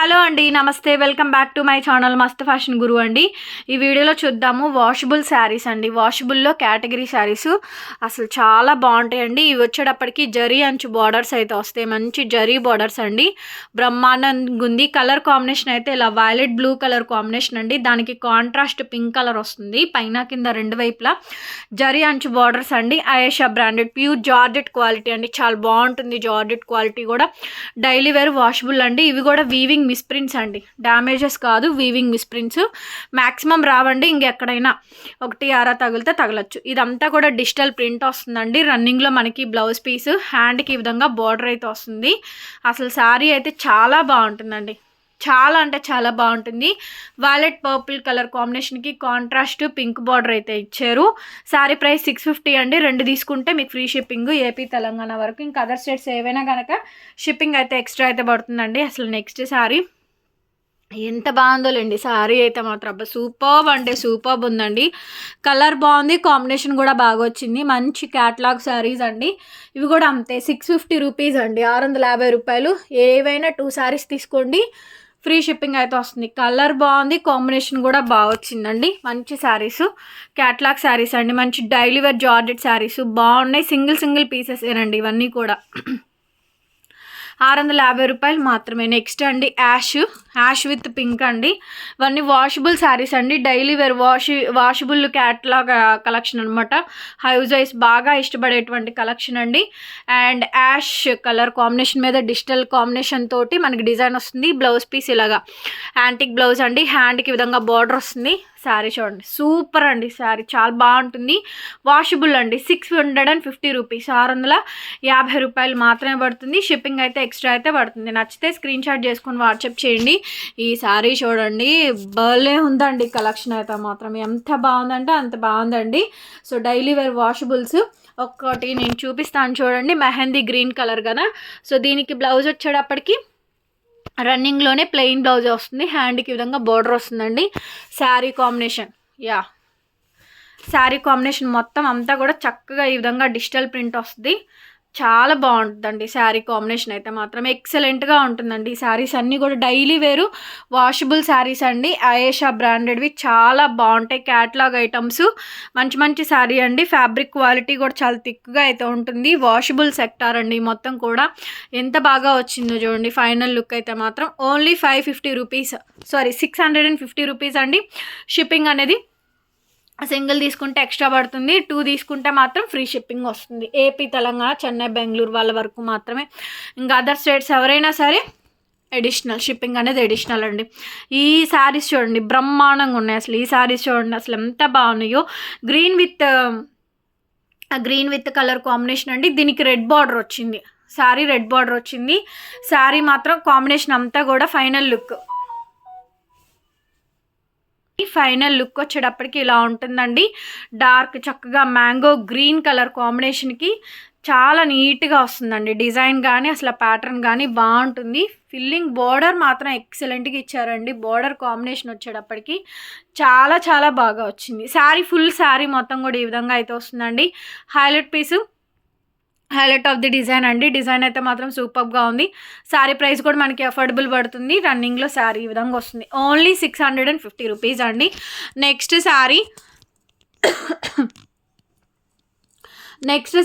Hello అండి, నమస్తే. Welcome back to my channel మస్త్ ఫ్యాషన్ గురు అండి. ఈ వీడియోలో చూద్దాము వాషబుల్ శారీస్ అండి. వాషబుల్లో కేటగిరీ శారీస్ అసలు చాలా బాగుంటాయండి. ఇవి వచ్చేటప్పటికి జరీ అంచు బార్డర్స్ అయితే వస్తాయి. మంచి జరీ బార్డర్స్ అండి, బ్రహ్మాండంగా ఉంది. కలర్ కాంబినేషన్ అయితే ఇలా వైలెట్ బ్లూ కలర్ కాంబినేషన్ అండి. దానికి కాంట్రాస్ట్ పింక్ కలర్ వస్తుంది. పైన కింద రెండు వైపులా జరీ అంచు బార్డర్స్ అండి. Ayesha branded pure georgette quality అండి. చాలా బాగుంటుంది జార్జెట్ క్వాలిటీ కూడా. డైలీ వేర్ వాషబుల్ అండి. ఇవి కూడా వీవింగ్ మిస్ప్రింట్స్ అండి, డ్యామేజెస్ కాదు, వీవింగ్ మిస్ప్రింట్స్ మ్యాక్సిమం రావండి. ఇంకెక్కడైనా ఒకటి ఆరా తగిలితే తగలచ్చు. ఇదంతా కూడా డిజిటల్ ప్రింట్ వస్తుందండి. రన్నింగ్లో మనకి బ్లౌజ్ పీస్, హ్యాండ్కి ఈ విధంగా బార్డర్ అయితే వస్తుంది. అసలు శారీ అయితే చాలా బాగుంటుందండి, చాలా అంటే చాలా బాగుంటుంది. వైలెట్ పర్పుల్ కలర్ కాంబినేషన్కి కాంట్రాస్ట్ పింక్ బార్డర్ అయితే ఇచ్చారు. శారీ ప్రైస్ 650 అండి. రెండు తీసుకుంటే మీకు ఫ్రీ షిప్పింగ్ ఏపీ తెలంగాణ వరకు. ఇంకా అదర్ స్టేట్స్ ఏవైనా కనుక షిప్పింగ్ అయితే ఎక్స్ట్రా అయితే పడుతుందండి. అసలు నెక్స్ట్ శారీ ఎంత బాగుందోలేండి. శారీ అయితే మాత్రం అబ్బా సూపర్బ్ అంటే సూపర్బ్ ఉందండి. కలర్ బాగుంది, కాంబినేషన్ కూడా బాగా వచ్చింది. మంచి క్యాటలాగ్ శారీస్ అండి. ఇవి కూడా అంతే 650 రూపీస్ అండి, 650 రూపాయలు. ఏవైనా 2 శారీస్ తీసుకోండి, ఫ్రీ షిప్పింగ్ అయితే వస్తుంది. కలర్ బాగుంది, కాంబినేషన్ కూడా బాగా వచ్చిందండి. మంచి శారీస్, క్యాటలాగ్ శారీస్ అండి. మంచి డైలీ వేర్ జార్జెట్ శారీస్ బాగున్నాయి. సింగిల్ పీసెస్ ఏనండి ఇవన్నీ కూడా. 650 రూపాయలు మాత్రమే. నెక్స్ట్ అండి యాష్ విత్ పింక్ అండి. ఇవన్నీ వాషబుల్ శారీస్ అండి. Daily wear washable catalogue collection అనమాట. హౌస్ వైస్ బాగా ఇష్టపడేటువంటి కలెక్షన్ అండి. అండ్ యాష్ కలర్ కాంబినేషన్ మీద డిజిటల్ కాంబినేషన్ తోటి మనకి డిజైన్ వస్తుంది. బ్లౌజ్ పీస్ ఇలాగా యాంటిక్ బ్లౌజ్ అండి. హ్యాండ్కి విధంగా బార్డర్ వస్తుంది. శారీ చూడండి సూపర్ అండి. శారీ చాలా బాగుంటుంది. వాషబుల్ అండి. 650 రూపీస్, 650 రూపాయలు మాత్రమే పడుతుంది. షిప్పింగ్ అయితే ఎక్స్ట్రా అయితే పడుతుంది. నచ్చితే స్క్రీన్ షాట్ చేసుకొని వాట్సాప్ చేయండి. ఈ శారీ చూడండి భలే ఉందండి. కలెక్షన్ అయితే మాత్రం ఎంత బాగుందంటే అంత బాగుందండి. సో డైలీ వేర్ వాషబుల్స్ ఒక్కటి నేను చూపిస్తాను చూడండి. మెహందీ గ్రీన్ కలర్ కదా. సో దీనికి బ్లౌజ్ వచ్చేటప్పటికి రన్నింగ్లోనే ప్లెయిన్ బ్లౌజ్ వస్తుంది. హ్యాండ్కి విధంగా బోర్డర్ వస్తుందండి. శారీ కాంబినేషన్ శారీ కాంబినేషన్ మొత్తం అంతా కూడా చక్కగా ఈ విధంగా డిజిటల్ ప్రింట్ వస్తుంది. చాలా బాగుంటుందండి శారీ కాంబినేషన్ అయితే మాత్రం ఎక్సలెంట్గా ఉంటుందండి. ఈ శారీస్ అన్నీ కూడా డైలీ వేరు వాషబుల్ శారీస్ అండి. ఆయేషా బ్రాండెడ్వి చాలా బాగుంటాయి. క్యాటలాగ్ ఐటమ్స్ మంచి శారీ అండి. ఫ్యాబ్రిక్ క్వాలిటీ కూడా చాలా థిక్గా అయితే ఉంటుంది. వాషబుల్ సెక్టార్ అండి మొత్తం కూడా. ఎంత బాగా వచ్చిందో చూడండి. ఫైనల్ లుక్ అయితే మాత్రం ఓన్లీ 550 రూపీస్, సారీ 650 రూపీస్ అండి. షిప్పింగ్ అనేది సింగిల్ తీసుకుంటే ఎక్స్ట్రా పడుతుంది, 2 తీసుకుంటే మాత్రం ఫ్రీ షిప్పింగ్ వస్తుంది. ఏపీ తెలంగాణ చెన్నై బెంగళూరు వాళ్ళ వరకు మాత్రమే. ఇంకా అదర్ స్టేట్స్ ఎవరైనా సరే ఎడిషనల్ షిప్పింగ్ అనేది ఎడిషనల్ అండి. ఈ శారీస్ చూడండి బ్రహ్మాండంగా ఉన్నాయి. అసలు ఈ శారీస్ చూడండి అసలు ఎంత బాగున్నాయో. గ్రీన్ విత్ కలర్ కాంబినేషన్ అండి. దీనికి రెడ్ బార్డర్ వచ్చింది. శారీ రెడ్ బార్డర్ వచ్చింది. శారీ మాత్రం కాంబినేషన్ అంతా కూడా ఫైనల్ లుక్ వచ్చేటప్పటికి ఇలా ఉంటుందండి. డార్క్ చక్కగా మ్యాంగో గ్రీన్ కలర్ కాంబినేషన్కి చాలా నీట్గా వస్తుందండి. డిజైన్ కానీ అసలు ప్యాటర్న్ కానీ బాగుంటుంది. ఫిల్లింగ్ బార్డర్ మాత్రం ఎక్సలెంట్గా ఇచ్చారండి. బార్డర్ కాంబినేషన్ వచ్చేటప్పటికి చాలా బాగా వచ్చింది. ఫుల్ శారీ మొత్తం కూడా ఈ విధంగా అయితే వస్తుందండి. హైలైట్ ఆఫ్ ది డిజైన్ అండి. డిజైన్ అయితే మాత్రం సూపర్గా ఉంది. శారీ ప్రైస్ కూడా మనకి అఫోర్డబుల్ పడుతుంది. రన్నింగ్లో శారీ ఈ విధంగా వస్తుంది. ఓన్లీ 650 రూపీస్ అండి. నెక్స్ట్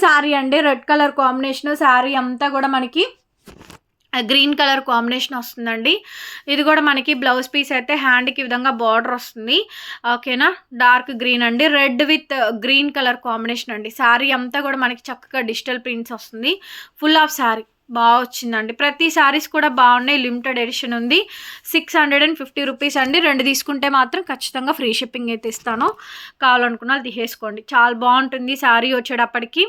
శారీ అండి రెడ్ కలర్ కాంబినేషన్. శారీ అంతా కూడా మనకి గ్రీన్ కలర్ కాంబినేషన్ వస్తుందండి. ఇది కూడా మనకి బ్లౌజ్ పీస్ అయితే హ్యాండ్కి ఈ విధంగా బార్డర్ వస్తుంది. ఓకేనా. డార్క్ గ్రీన్ అండి, red with green colour combination అండి. శారీ అంతా కూడా మనకి చక్కగా డిజిటల్ ప్రింట్స్ వస్తుంది. ఫుల్ ఆఫ్ శారీ బాగా వచ్చిందండి. ప్రతి శారీస్ కూడా బాగున్నాయి. లిమిటెడ్ ఎడిషన్ ఉంది. 650 రూపీస్ అండి. 2 తీసుకుంటే మాత్రం ఖచ్చితంగా ఫ్రీ షిప్పింగ్ అయితే ఇస్తాను. కావాలనుకున్న వాళ్ళు తీసేసుకోండి. చాలా బాగుంటుంది శారీ వచ్చేటప్పటికి.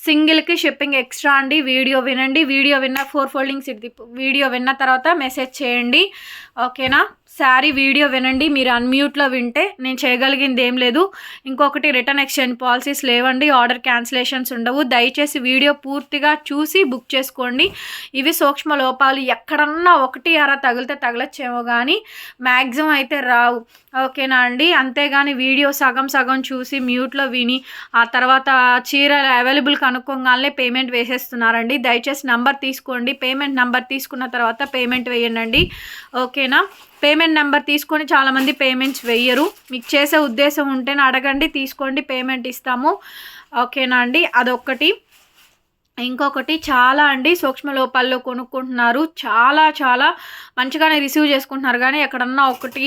సింగిల్కి షిప్పింగ్ ఎక్స్ట్రా అండి. వీడియో వినండి. వీడియో విన్న 4 ఫోల్డింగ్స్ వీడియో విన్న తర్వాత మెసేజ్ చేయండి. ఓకేనా. శారీ వీడియో వినండి. మీరు అన్మ్యూట్లో వింటే నేను చేయగలిగింది ఏం లేదు. ఇంకొకటి, రిటర్న్ ఎక్స్చేంజ్ పాలసీస్ లేవండి, ఆర్డర్ క్యాన్సిలేషన్స్ ఉండవు. దయచేసి వీడియో పూర్తిగా చూసి బుక్ చేసుకోండి. ఇవి సూక్ష్మ లోపాలు, ఎక్కడన్నా ఒకటి అర తగిలితే తగలచ్చేమో కానీ మ్యాక్సిమం అయితే రావు. ఓకేనా అండి? అంతేగాని వీడియో సగం సగం చూసి మ్యూట్లో విని ఆ తర్వాత చీర అవైలబుల్ కనుక్కోగానే పేమెంట్ వేసేస్తున్నారండి. దయచేసి నంబర్ తీసుకోండి. పేమెంట్ నంబర్ తీసుకున్న తర్వాత పేమెంట్ వేయండి. ఓకేనా? పేమెంట్ నెంబర్ తీసుకొని చాలామంది పేమెంట్స్ వెయ్యరు. మీకు చేసే ఉద్దేశం ఉంటేనే అడగండి, తీసుకోండి, పేమెంట్ ఇస్తాము. ఓకేనా అండి? అదొక్కటి. ఇంకొకటి, చాలా అండి సూక్ష్మ లోపాల్లో కొనుక్కుంటున్నారు, చాలా చాలా మంచిగానే రిసీవ్ చేసుకుంటున్నారు, కానీ ఎక్కడన్నా ఒకటి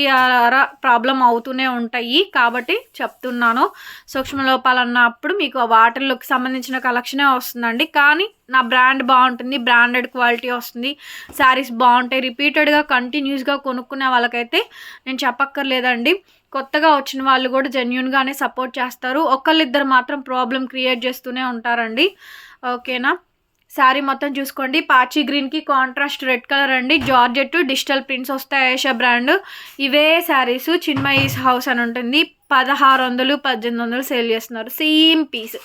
ప్రాబ్లం అవుతూనే ఉంటాయి. కాబట్టి చెప్తున్నాను, సూక్ష్మ లోపాలు అన్నప్పుడు మీకు వాటిల్లోకి సంబంధించిన కలెక్షనే వస్తుందండి. కానీ నా బ్రాండ్ బాగుంటుంది, బ్రాండెడ్ క్వాలిటీ వస్తుంది, శారీస్ బాగుంటాయి. రిపీటెడ్గా కంటిన్యూస్గా కొనుక్కునే వాళ్ళకైతే నేను చెప్పక్కర్లేదండి. కొత్తగా వచ్చిన వాళ్ళు కూడా జెన్యూన్గానే సపోర్ట్ చేస్తారు. ఒకళ్ళిద్దరు మాత్రం ప్రాబ్లం క్రియేట్ చేస్తూనే ఉంటారండి. ఓకేనా? శారీ మొత్తం చూసుకోండి. పాచి గ్రీన్కి కాంట్రాస్ట్ రెడ్ కలర్ అండి. జార్జెట్ డిజిటల్ ప్రింట్స్ వస్తాయి, ఏషియా బ్రాండ్. ఇవే శారీస్ చిన్మయీస్ హౌస్ అని ఉంటుంది, 1600 1800 సేల్ చేస్తున్నారు. Same piece,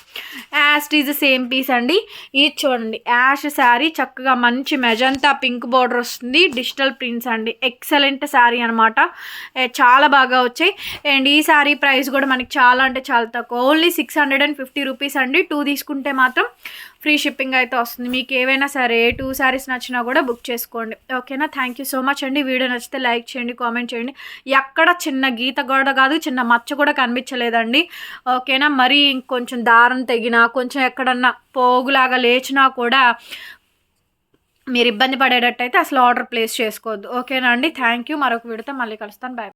as same piece అండి. ఇది చూడండి, యాష్ శారీ, చక్కగా మంచి మెజంతా పింక్ బార్డర్ వస్తుంది, డిజిటల్ ప్రింట్స్ అండి. ఎక్సలెంట్ శారీ అనమాట, చాలా బాగా వచ్చాయి. అండ్ ఈ శారీ ప్రైస్ కూడా మనకి చాలా అంటే చాలా తక్కువ, ఓన్లీ 650 రూపీస్ అండి. 2 తీసుకుంటే మాత్రం ఫ్రీ షిప్పింగ్ అయితే వస్తుంది. మీకు ఏవైనా సరే 2 శారీస్ నచ్చినా కూడా బుక్ చేసుకోండి. ఓకేనా? థ్యాంక్ యూ సో మచ్ అండి. వీడియో నచ్చితే లైక్ చేయండి, కామెంట్ చేయండి. ఎక్కడ చిన్న గీత కూడా కాదు, చిన్న మచ్చ కూడా కనిపించలేదండి. ఓకేనా? మరి ఇంకొంచెం దారం తెగినా, కొంచెం ఎక్కడన్నా పోగులాగా లేచినా కూడా మీరు ఇబ్బంది పడేటట్టయితే అసలు ఆర్డర్ ప్లేస్ చేసుకోవద్దు. ఓకేనా అండి? Thank you. మరొక వీడియోతో మళ్ళీ కలుస్తాను. బాయ్.